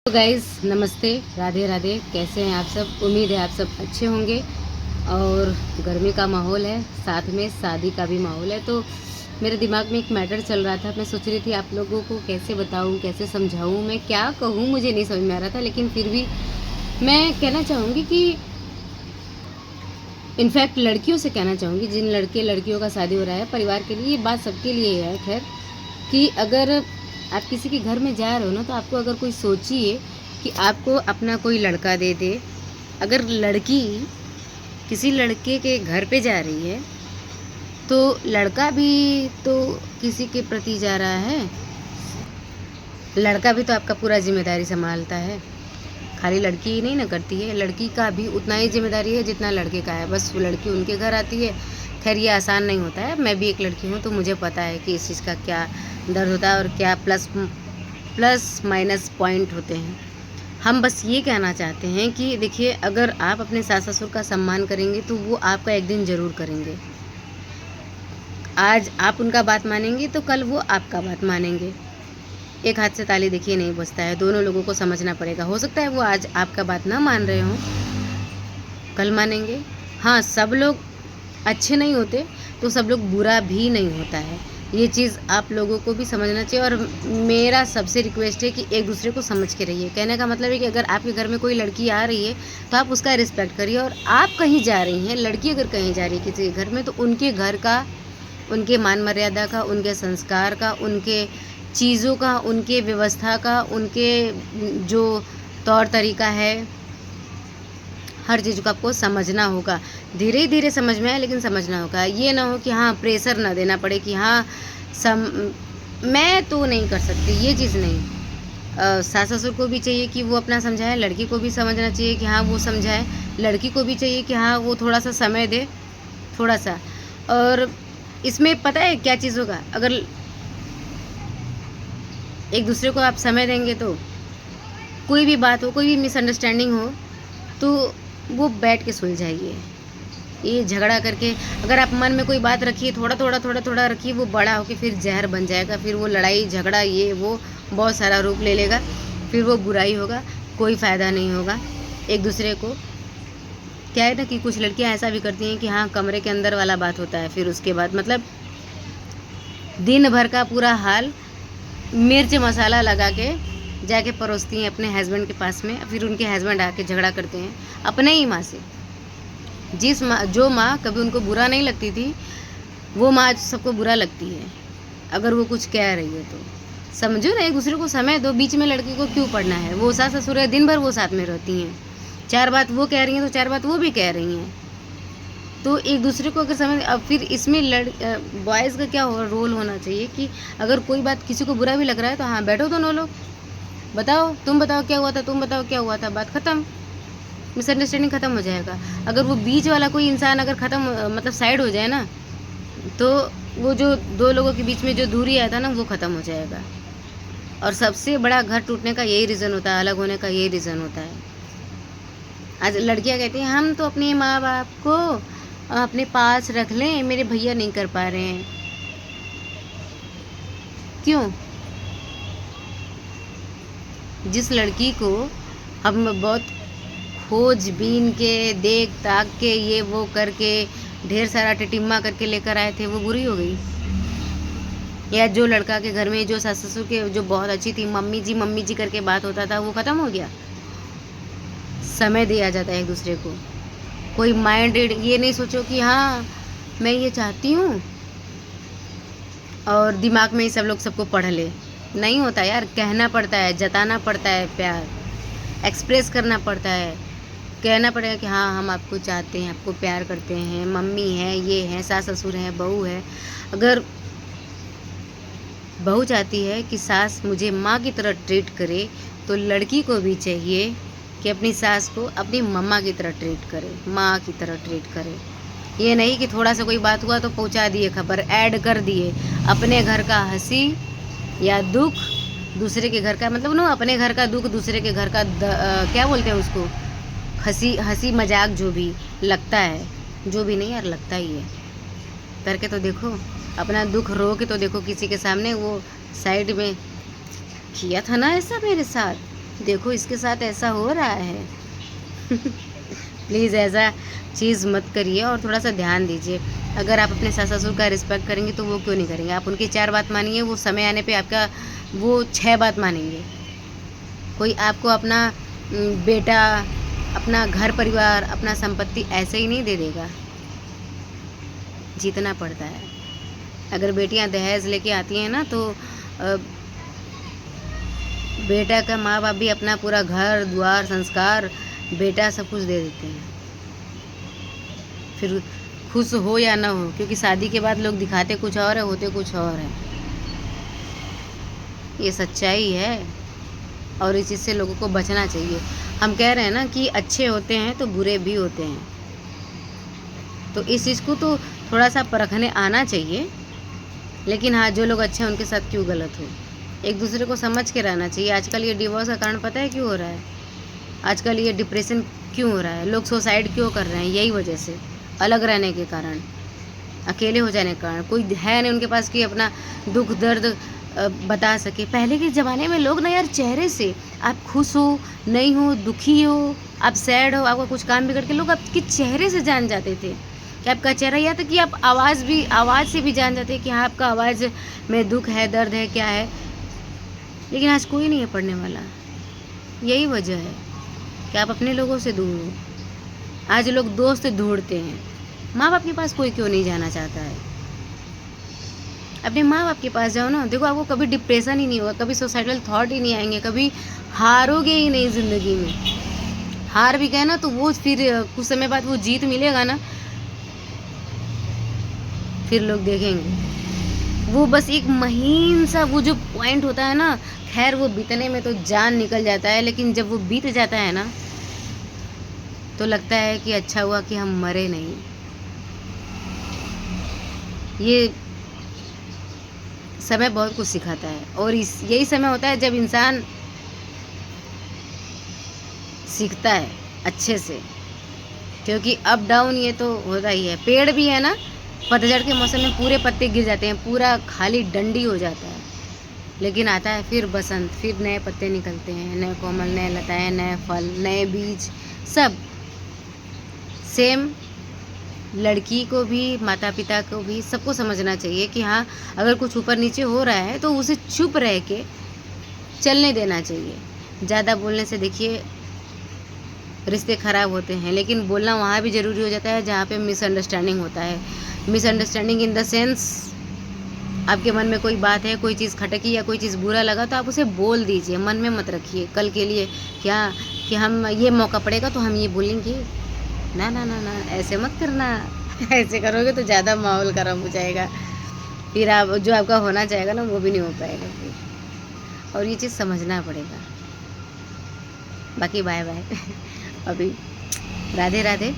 तो गाइज़ नमस्ते, राधे राधे। कैसे हैं आप सब? उम्मीद है आप सब अच्छे होंगे। और गर्मी का माहौल है, साथ में शादी का भी माहौल है। तो मेरे दिमाग में एक मैटर चल रहा था। मैं सोच रही थी आप लोगों को कैसे बताऊं, कैसे समझाऊं, मैं क्या कहूं, मुझे नहीं समझ में आ रहा था। लेकिन फिर भी मैं कहना चाहूँगी कि इनफैक्ट लड़कियों से कहना चाहूँगी, जिन लड़के लड़कियों का शादी हो रहा है, परिवार के लिए ये बात सबके लिए है खैर, कि अगर आप किसी के घर में जा रहे हो ना, तो आपको अगर कोई सोचिए कि आपको अपना कोई लड़का दे दे। अगर लड़की किसी लड़के के घर पे जा रही है तो लड़का भी तो किसी के प्रति जा रहा है। लड़का भी तो आपका पूरा जिम्मेदारी संभालता है, खाली लड़की ही नहीं ना करती है। लड़की का भी उतना ही जिम्मेदारी है जितना लड़के का है। बस वो लड़की उनके घर आती है। खैर ये आसान नहीं होता है, मैं भी एक लड़की हूँ तो मुझे पता है कि इस चीज़ का क्या दर्द होता है और क्या प्लस प्लस माइनस पॉइंट होते हैं। हम बस ये कहना चाहते हैं कि देखिए, अगर आप अपने सास ससुर का सम्मान करेंगे तो वो आपका एक दिन ज़रूर करेंगे। आज आप उनका बात मानेंगे तो कल वो आपका बात मानेंगे। एक हाथ से ताली देखिए नहीं बजता है, दोनों लोगों को समझना पड़ेगा। हो सकता है वो आज आपका बात ना मान रहे हों, कल मानेंगे। हाँ, सब लोग अच्छे नहीं होते तो सब लोग बुरा भी नहीं होता है। ये चीज़ आप लोगों को भी समझना चाहिए। और मेरा सबसे रिक्वेस्ट है कि एक दूसरे को समझ के रहिए। कहने का मतलब है कि अगर आपके घर में कोई लड़की आ रही है तो आप उसका रिस्पेक्ट करिए। और आप कहीं जा रही हैं, लड़की अगर कहीं जा रही है किसी के घर में, तो उनके घर का, उनके मान मर्यादा का, उनके संस्कार का, उनके चीज़ों का, उनके व्यवस्था का, उनके जो तौर तरीका है, हर चीज़ को आपको समझना होगा। धीरे धीरे समझ में आए लेकिन समझना होगा। ये ना हो कि हाँ प्रेशर ना देना पड़े कि हाँ मैं तो नहीं कर सकती, ये चीज़ नहीं। सास ससुर को भी चाहिए कि वो अपना समझाए, लड़की को भी समझना चाहिए कि हाँ वो समझाए, लड़की को भी चाहिए कि हाँ वो थोड़ा सा समय दे, थोड़ा सा। और इसमें पता है क्या चीज़ होगा, अगर एक दूसरे को आप समय देंगे तो कोई भी बात हो, कोई भी मिसअंडरस्टैंडिंग हो तो वो बैठ के सुलझाइए। ये झगड़ा करके अगर आप मन में कोई बात रखिए, थोड़ा रखिए, वो बड़ा होके फिर जहर बन जाएगा। फिर वो लड़ाई झगड़ा ये वो बहुत सारा रूप ले लेगा, फिर वो बुराई होगा, कोई फ़ायदा नहीं होगा। एक दूसरे को क्या है ना कि कुछ लड़कियां ऐसा भी करती हैं कि हाँ कमरे के अंदर वाला बात होता है, फिर उसके बाद मतलब दिन भर का पूरा हाल मिर्च मसाला लगा के जाके परोसती हैं अपने हस्बैंड के पास में। फिर उनके हस्बैंड आके झगड़ा करते हैं अपने ही माँ से। जो माँ कभी उनको बुरा नहीं लगती थी, वो माँ आज सबको बुरा लगती है अगर वो कुछ कह रही है तो। समझो ना, एक दूसरे को समय दो। बीच में लड़की को क्यों पड़ना है? वो सास ससुर है, दिन भर वो साथ में रहती हैं। चार बात वो कह रही हैं तो चार बात वो भी कह रही हैं। तो एक दूसरे को अगर समझ, अब फिर इसमें बॉयज़ का क्या रोल होना चाहिए कि अगर कोई बात किसी को बुरा भी लग रहा है तो हाँ बैठो दोनों लोग, बताओ, तुम बताओ क्या हुआ था, तुम बताओ क्या हुआ था, बात ख़त्म, मिसअंडरस्टैंडिंग ख़त्म हो जाएगा। अगर वो बीच वाला कोई इंसान अगर ख़त्म मतलब साइड हो जाए ना, तो वो जो दो लोगों के बीच में जो दूरी आया था ना, वो ख़त्म हो जाएगा। और सबसे बड़ा घर टूटने का यही रीज़न होता है, अलग होने का यही रीज़न होता है। आज लड़कियां कहती हैं हम तो अपने माँ बाप को अपने पास रख लें, मेरे भैया नहीं कर पा रहे हैं। क्यों? जिस लड़की को हम बहुत खोजबीन के, देख ताक के, ये वो करके, ढेर सारा टिटिम्मा करके लेकर आए थे, वो बुरी हो गई? या जो लड़का के घर में जो सास ससुर के जो बहुत अच्छी थी, मम्मी जी करके बात होता था, वो ख़त्म हो गया? समय दिया जाता है एक दूसरे को। कोई माइंडेड ये नहीं सोचो कि हाँ मैं ये चाहती हूँ और दिमाग में ही सब लोग सबको पढ़ ले। नहीं होता यार, कहना पड़ता है, जताना पड़ता है, प्यार एक्सप्रेस करना पड़ता है, कहना पड़ेगा कि हाँ हम आपको चाहते हैं, आपको प्यार करते हैं, मम्मी है, ये है, सास ससुर है, बहू है। अगर बहू चाहती है कि सास मुझे माँ की तरह ट्रीट करे, तो लड़की को भी चाहिए कि अपनी सास को अपनी मम्मा की तरह ट्रीट करे, माँ की तरह ट्रीट करे। ये नहीं कि थोड़ा सा कोई बात हुआ तो पहुंचा दिए खबर, ऐड कर दिए। अपने घर का हंसी या दुख दूसरे के घर का, मतलब ना अपने घर का दुख दूसरे के घर का क्या बोलते हैं उसको, हंसी मजाक जो भी लगता है, जो भी नहीं यार लगता ही है। करके तो देखो, अपना दुख रो के तो देखो किसी के सामने, वो साइड में किया था ना ऐसा मेरे साथ, देखो इसके साथ ऐसा हो रहा है। प्लीज़ ऐसा चीज़ मत करिए और थोड़ा सा ध्यान दीजिए। अगर आप अपने सास ससुर का रिस्पेक्ट करेंगे तो वो क्यों नहीं करेंगे। आप उनकी 4 बात मानिए, वो समय आने पे आपका वो 6 बात मानेंगे। कोई आपको अपना बेटा, अपना घर परिवार, अपना संपत्ति ऐसे ही नहीं दे देगा। जीतना पड़ता है। अगर बेटियां दहेज लेके आती हैं ना तो बेटा का माँ बाप भी अपना पूरा घर द्वार संस्कार बेटा सब कुछ दे देते हैं, फिर खुश हो या ना हो, क्योंकि शादी के बाद लोग दिखाते कुछ और है, होते कुछ और है। ये सच्चाई है और इस चीज़ से लोगों को बचना चाहिए। हम कह रहे हैं ना कि अच्छे होते हैं तो बुरे भी होते हैं, तो इस चीज़ को तो थोड़ा सा परखने आना चाहिए। लेकिन हाँ, जो लोग अच्छे हैं उनके साथ क्यों गलत हो, एक दूसरे को समझ के रहना चाहिए। आजकल ये डिवोर्स का कारण पता है क्यों हो रहा है? आजकल ये डिप्रेशन क्यों हो रहा है? लोग सुसाइड क्यों कर रहे हैं? यही वजह से, अलग रहने के कारण, अकेले हो जाने के कारण। कोई है नहीं उनके पास कि अपना दुख दर्द बता सके। पहले के ज़माने में लोग ना यार चेहरे से, आप खुश हो नहीं हो, दुखी हो, आप सैड हो, आपका कुछ काम बिगड़ के, लोग आपके चेहरे से जान जाते थे कि आपका चेहरा, या तक कि आप आवाज़ से भी जान जाते हैं कि हाँ आपका आवाज़ में दुख है, दर्द है, क्या है। लेकिन आज कोई नहीं है पढ़ने वाला। यही वजह है कि आप अपने लोगों से दूर हो। आज लोग दोस्त ढूंढते हैं। माँ बाप के पास कोई क्यों नहीं जाना चाहता है? अपने माँ बाप के पास जाओ ना। देखो आपको कभी डिप्रेशन ही नहीं होगा, कभी सुसाइडल थॉट ही नहीं आएंगे, कभी हारोगे ही नहीं ज़िंदगी में। हार भी गए ना तो वो फिर कुछ समय बाद वो जीत मिलेगा ना, फिर लोग देखेंगे। वो बस एक महीन सा वो जो पॉइंट होता है ना, खैर वो बीतने में तो जान निकल जाता है, लेकिन जब वो बीत जाता है ना तो लगता है कि अच्छा हुआ कि हम मरे नहीं। ये समय बहुत कुछ सिखाता है और यही समय होता है जब इंसान सीखता है अच्छे से, क्योंकि अप डाउन ये तो होता ही है। पेड़ भी है ना, पतझड़ के मौसम में पूरे पत्ते गिर जाते हैं, पूरा खाली डंडी हो जाता है, लेकिन आता है फिर बसंत, फिर नए पत्ते निकलते हैं, नए कोमल, नए लताएं, नए फल, नए बीज, सब सेम। लड़की को भी, माता पिता को भी, सबको समझना चाहिए कि हाँ अगर कुछ ऊपर नीचे हो रहा है तो उसे चुप रह के चलने देना चाहिए। ज़्यादा बोलने से देखिए रिश्ते ख़राब होते हैं, लेकिन बोलना वहाँ भी ज़रूरी हो जाता है जहाँ पे मिसअंडरस्टैंडिंग होता है। मिसअंडरस्टैंडिंग इन द सेंस, आपके मन में कोई बात है, कोई चीज़ खटकी या कोई चीज़ बुरा लगा तो आप उसे बोल दीजिए, मन में मत रखिए कल के लिए क्या कि हम ये मौका पड़ेगा तो हम ये बोलेंगे। ना ना ना ना, ऐसे मत करना। ऐसे करोगे तो ज़्यादा माहौल गर्म हो जाएगा, फिर आप जो आपका होना चाहेगा ना वो भी नहीं हो पाएगा फिर, और ये चीज़ समझना पड़ेगा। बाकी बाय बाय। अभी राधे राधे।